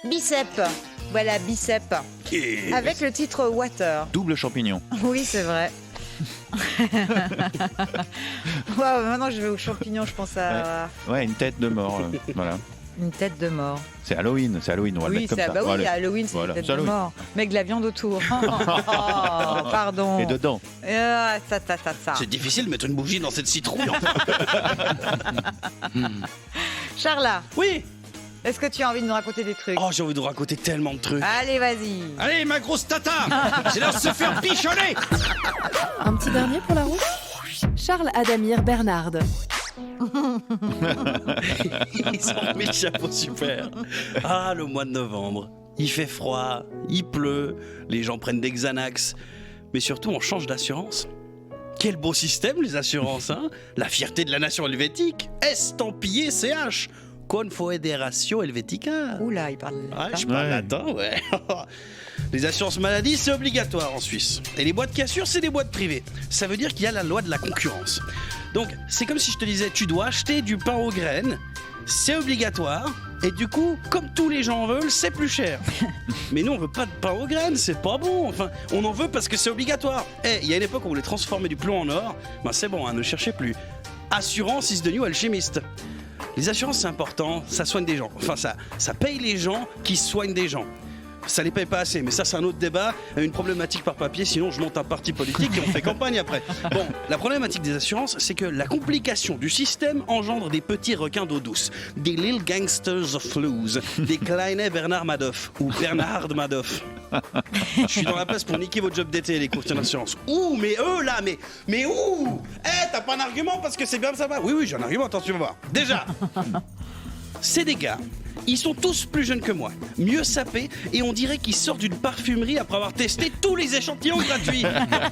Bicep. Voilà, Bicep. Et Avec le titre Water. Double champignon. Oui, c'est vrai. Waouh, maintenant je vais aux champignons, je pense à Ouais, une tête de mort. Voilà. une tête de mort. C'est Halloween, on va le Oui, mettre comme c'est ça. bah oui, Voilà. Halloween, c'est Voilà, une tête c'est de Halloween. mort. Mais avec de la viande autour. Oh, pardon. Et dedans. Ça. c'est difficile de mettre une bougie dans cette citrouille. Charla, Oui. est-ce que tu as envie de nous raconter des trucs? Oh, j'ai envie de vous raconter tellement de trucs. Allez, vas-y. Allez, ma grosse tata, c'est l'heure de se faire pichonner. Un petit dernier pour la route. Charles Adamir Bernard. Ils ont mis le chapeau super. Ah, le mois de novembre. Il fait froid, il pleut, les gens prennent des Xanax. Mais surtout, on change d'assurance. Quel beau système, les assurances, hein. La fierté de la nation helvétique. Estampillé CH. Confederatio Helvetica. Oula, il parle. Ouais, je parle Ouais. latin, ouais. Les assurances maladie, c'est obligatoire en Suisse. Et les boîtes qui assurent, c'est des boîtes privées. Ça veut dire qu'il y a la loi de la concurrence. Donc, c'est comme si je te disais, tu dois acheter du pain aux graines, c'est obligatoire, et du coup, comme tous les gens en veulent, c'est plus cher. Mais nous, on veut pas de pain aux graines, c'est pas bon. Enfin, on en veut parce que c'est obligatoire. Il y a une époque où on voulait transformer du plomb en or. Ben, c'est bon, hein, ne cherchez plus. Assurance is the new alchimiste. Les assurances, c'est important, ça soigne des gens. Enfin, ça paye les gens qui soignent des gens. Ça les paye pas assez, mais ça, c'est un autre débat, une problématique par papier, sinon je monte un parti politique et on fait campagne après. Bon, la problématique des assurances, c'est que la complication du système engendre des petits requins d'eau douce, des Little Gangsters of Blues, des Kleine Bernard Madoff ou Bernard Madoff. Je suis dans la place pour niquer votre job d'été, les courtiers d'assurance. Ouh, mais eux là, mais ouh. T'as pas un argument parce que c'est bien ça va. Oui, j'ai un argument, attends, tu vas voir. Déjà, c'est des gars. Ils sont tous plus jeunes que moi, mieux sapés, et on dirait qu'ils sortent d'une parfumerie après avoir testé tous les échantillons gratuits.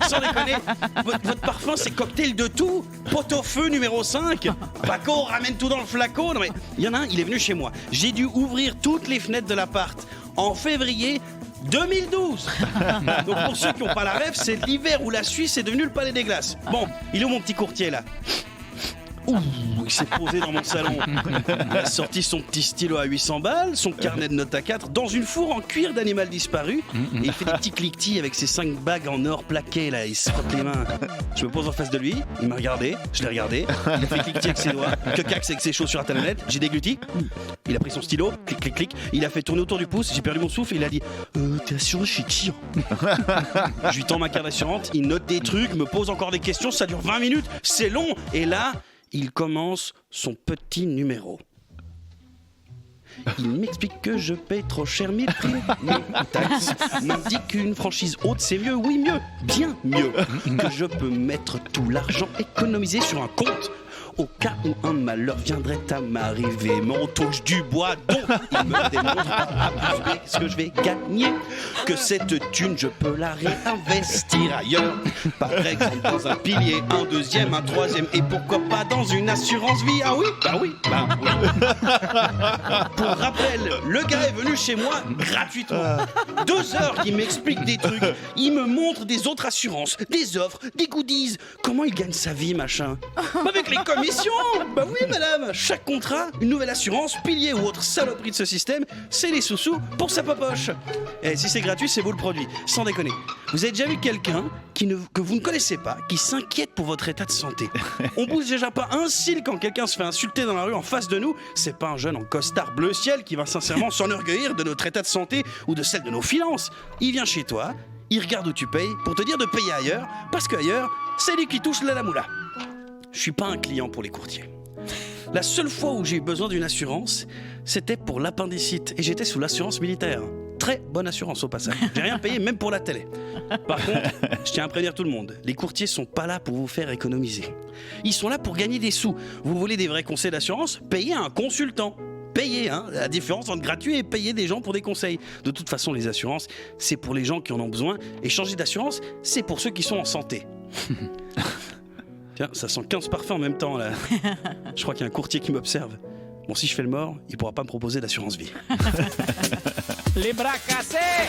Sans déconner, votre parfum c'est cocktail de tout, pot-au-feu numéro 5, Paco ramène tout dans le flacon. Non mais, il y en a un, il est venu chez moi. J'ai dû ouvrir toutes les fenêtres de l'appart en février 2012. Donc pour ceux qui n'ont pas la rêve, c'est l'hiver où la Suisse est devenue le palais des glaces. Bon, il est où mon petit courtier là? Ouh, il s'est posé dans mon salon. Il a sorti son petit stylo à 800 balles, son carnet de notes à 4, dans une fourre en cuir d'animal disparu. Et il fait des petits cliquetis avec ses 5 bagues en or plaquées là, il se frotte les mains. Je me pose en face de lui, il m'a regardé, je l'ai regardé, il a fait cliquetis avec ses doigts, que cax avec ses chaussures à talonnettes, j'ai dégluti. Il a pris son stylo, clic clic clic, il a fait tourner autour du pouce, j'ai perdu mon souffle et il a dit t'es assuré chez qui? Je lui tends ma carte d'assurance, il note des trucs, me pose encore des questions, ça dure 20 minutes, c'est long. Et là, il commence son petit numéro. Il m'explique que je paye trop cher mes primes, mes taxes. Il me dit qu'une franchise haute c'est mieux, oui mieux, bien mieux. Que je peux mettre tout l'argent économisé sur un compte. Au cas où un malheur viendrait à m'arriver, mais on touche du bois, donc il me démontre ce que je vais gagner. Que cette thune, je peux la réinvestir ailleurs. Par exemple, dans un pilier, un deuxième, un troisième, et pourquoi pas dans une assurance vie? Ah oui, bah oui, bah oui. Pour rappel, le gars est venu chez moi gratuitement. 2 heures qu'il m'explique des trucs, il me montre des autres assurances, des offres, des goodies. Comment il gagne sa vie, machin? Avec les commissions. Bah oui madame, chaque contrat, une nouvelle assurance, pilier ou autre saloperie de ce système, c'est les sous-sous pour sa popoche. Et si c'est gratuit, c'est vous le produit, sans déconner. Vous avez déjà vu quelqu'un que vous ne connaissez pas, qui s'inquiète pour votre état de santé? On bouge déjà pas un cil quand quelqu'un se fait insulter dans la rue en face de nous. C'est pas un jeune en costard bleu ciel qui va sincèrement s'enorgueillir de notre état de santé ou de celle de nos finances. Il vient chez toi, il regarde où tu payes pour te dire de payer ailleurs, parce qu'ailleurs, c'est lui qui touche la moula. Je suis pas un client pour les courtiers. La seule fois où j'ai eu besoin d'une assurance, c'était pour l'appendicite et j'étais sous l'assurance militaire. Très bonne assurance au passage. J'ai rien payé même pour la télé. Par contre, je tiens à prévenir tout le monde, les courtiers sont pas là pour vous faire économiser. Ils sont là pour gagner des sous. Vous voulez des vrais conseils d'assurance? Payez un consultant. Payez, hein, la différence entre gratuit et payer des gens pour des conseils. De toute façon, les assurances, c'est pour les gens qui en ont besoin et changer d'assurance, c'est pour ceux qui sont en santé. Tiens, ça sent 15 parfums en même temps là. Je crois qu'il y a un courtier qui m'observe. Bon, si je fais le mort, il pourra pas me proposer d'assurance vie. Les bras cassés!